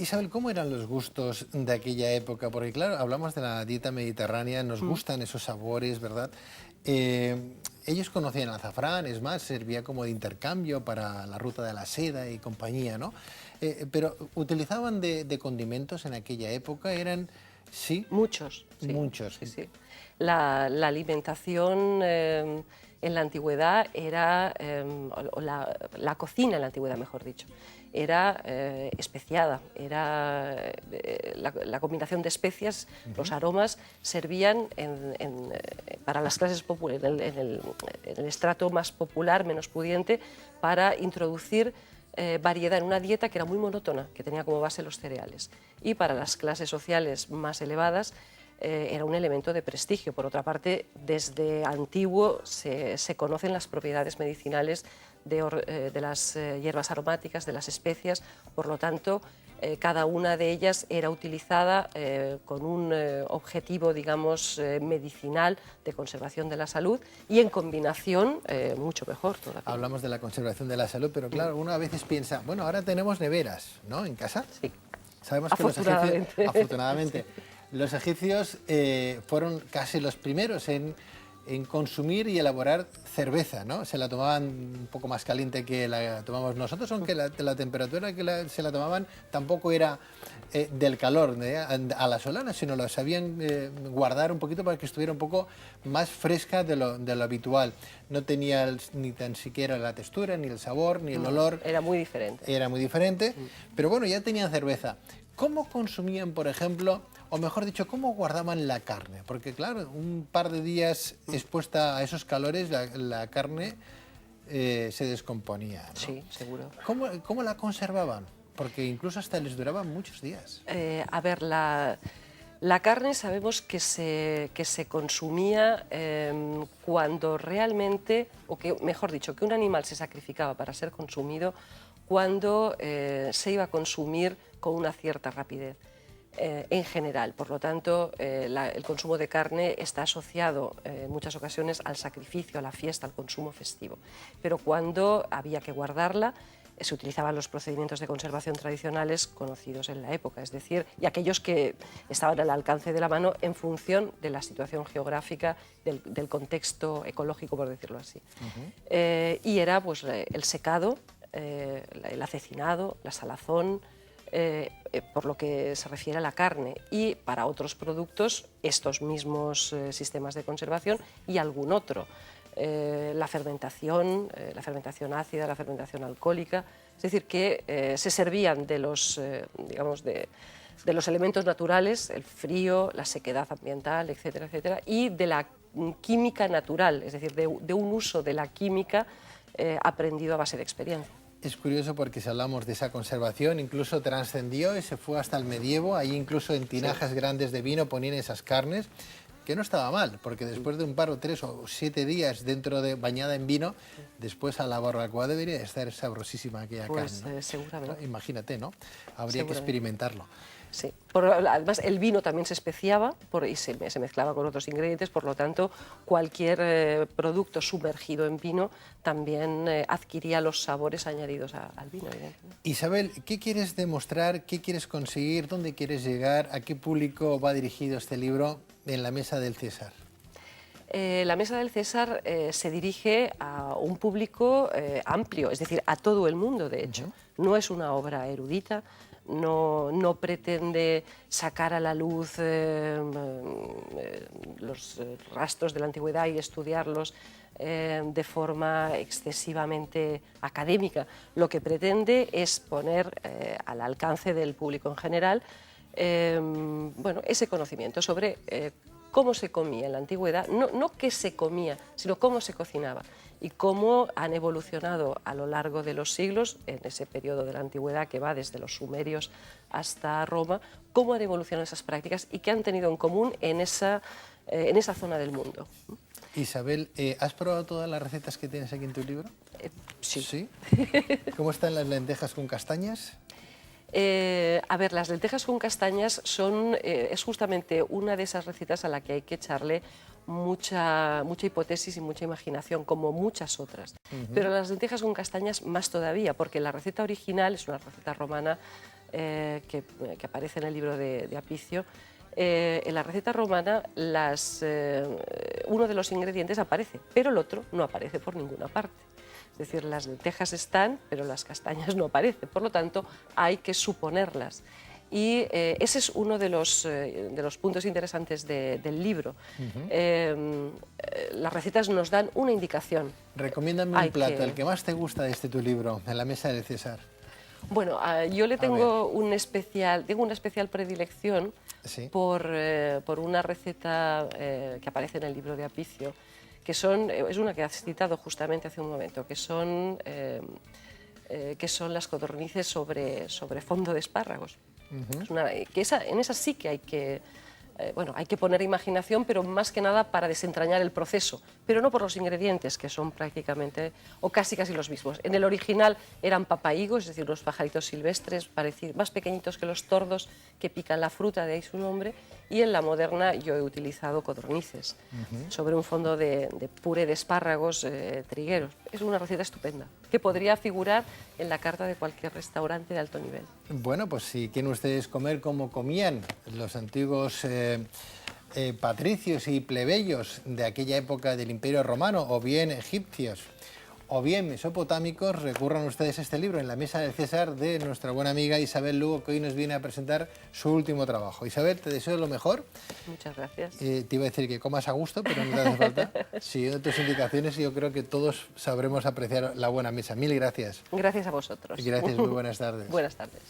Isabel, ¿cómo eran los gustos de aquella época? Porque claro, hablamos de la dieta mediterránea, nos gustan esos sabores, ¿verdad? Ellos conocían el azafrán, es más, servía como de intercambio para la ruta de la seda y compañía, ¿no? Pero utilizaban de condimentos en aquella época, eran, sí, Muchos, sí. muchos. Sí, sí. La alimentación en la antigüedad era, o la cocina en la antigüedad, mejor dicho, era especiada, era la combinación de especias, los aromas servían para las clases populares, en el estrato más popular, menos pudiente, para introducir variedad en una dieta que era muy monótona, que tenía como base los cereales. Y para las clases sociales más elevadas era un elemento de prestigio. Por otra parte, desde antiguo se conocen las propiedades medicinales de las hierbas aromáticas, de las especias, por lo tanto, cada una de ellas era utilizada con un objetivo, digamos, medicinal de conservación de la salud y en combinación mucho mejor todavía. Hablamos de la conservación de la salud, pero claro, uno a veces piensa, bueno, ahora tenemos neveras, ¿no?, en casa. Sí. Sabemos que los egipcios, afortunadamente, Sí. los egipcios fueron casi los primeros en consumir y elaborar cerveza, ¿no? Se la tomaban un poco más caliente que la tomamos nosotros, aunque la temperatura que se la tomaban tampoco era del calor a la solana, sino la sabían guardar un poquito para que estuviera un poco más fresca de lo habitual. No tenía ni tan siquiera la textura, ni el sabor, ni el olor. Era muy diferente. Era muy diferente, pero bueno, ya tenían cerveza. ¿Cómo consumían, por ejemplo, o mejor dicho, cómo guardaban la carne? Porque claro, un par de días expuesta a esos calores, la carne se descomponía, ¿no? Sí, seguro. ¿Cómo la conservaban? Porque incluso hasta les duraban muchos días. A ver, la carne sabemos que se consumía cuando realmente, o que mejor dicho, que un animal se sacrificaba para ser consumido cuando se iba a consumir con una cierta rapidez. En general. Por lo tanto, el consumo de carne está asociado en muchas ocasiones al sacrificio, a la fiesta, al consumo festivo. Pero cuando había que guardarla, se utilizaban los procedimientos de conservación tradicionales conocidos en la época, es decir, y aquellos que estaban al alcance de la mano en función de la situación geográfica, del contexto ecológico, por decirlo así. Y era pues, el secado, el acecinado, la salazón, por lo que se refiere a la carne, y para otros productos estos mismos sistemas de conservación y algún otro. La fermentación ácida, la fermentación alcohólica, es decir, que se servían de los, digamos, de los elementos naturales, el frío, la sequedad ambiental, etcétera, etcétera, y de la química natural, es decir, de un uso de la química aprendido a base de experiencia. Es curioso porque si hablamos de esa conservación, incluso trascendió y se fue hasta el medievo, ahí incluso en tinajas grandes de vino ponían esas carnes, que no estaba mal, porque después de un par o 3 o 7 días bañada en vino, después a la barbacoa debería estar sabrosísima aquella carne, ¿no? Seguramente. Imagínate, ¿no? Habría que experimentarlo. Sí. Además, el vino también se especiaba y se mezclaba con otros ingredientes, por lo tanto, cualquier producto sumergido en vino también adquiría los sabores añadidos al vino. Isabel, ¿qué quieres demostrar? ¿Qué quieres conseguir? ¿Dónde quieres llegar? ¿A qué público va dirigido este libro en la Mesa del César? La Mesa del César se dirige a un público amplio, es decir, a todo el mundo, de hecho. No es una obra erudita, no pretende sacar a la luz los rastros de la antigüedad y estudiarlos de forma excesivamente académica. Lo que pretende es poner al alcance del público en general bueno, ese conocimiento sobre cómo se comía en la antigüedad, no qué se comía, sino cómo se cocinaba y cómo han evolucionado a lo largo de los siglos, en ese periodo de la antigüedad que va desde los sumerios hasta Roma, cómo han evolucionado esas prácticas y qué han tenido en común en esa zona del mundo. Isabel, ¿has probado todas las recetas que tienes aquí en tu libro? Sí. ¿Sí? ¿Cómo están las lentejas con castañas? A ver, las lentejas con castañas es justamente una de esas recetas a la que hay que echarle mucha hipótesis y mucha imaginación, como muchas otras. Pero las lentejas con castañas más todavía, porque la receta original es una receta romana que aparece en el libro de Apicio, en la receta romana uno de los ingredientes aparece, pero el otro no aparece por ninguna parte. Es decir, las lentejas están, pero las castañas no aparecen, por lo tanto hay que suponerlas. Y ese es uno de los puntos interesantes del libro. Las recetas nos dan una indicación. Recomiéndame un plato, el que más te gusta de tu libro, En la mesa del César. Bueno, yo le tengo una especial predilección, ¿sí?, por una receta que aparece en el libro de Apicio, es una que has citado justamente hace un momento, que son las codornices sobre fondo de espárragos. En esa sí que hay que poner imaginación, pero más que nada para desentrañar el proceso, pero no por los ingredientes, que son prácticamente o casi los mismos. En el original eran papaigos, es decir, unos pajaritos silvestres más pequeñitos que los tordos que pican la fruta, de ahí su nombre, y en la moderna yo he utilizado codornices sobre un fondo de puré de espárragos trigueros. Es una receta estupenda, que podría figurar en la carta de cualquier restaurante de alto nivel. Bueno, pues si quieren ustedes comer como comían los antiguos patricios y plebeyos de aquella época del Imperio Romano, o bien egipcios, o bien mesopotámicos, recurran ustedes a este libro, En la mesa del César, de nuestra buena amiga Isabel Lugo, que hoy nos viene a presentar su último trabajo. Isabel, te deseo lo mejor. Muchas gracias. Te iba a decir que comas a gusto, pero no te hace falta. Siguiendo tus indicaciones, yo creo que todos sabremos apreciar la buena mesa. Mil gracias. Gracias a vosotros. Gracias, muy buenas tardes. Buenas tardes.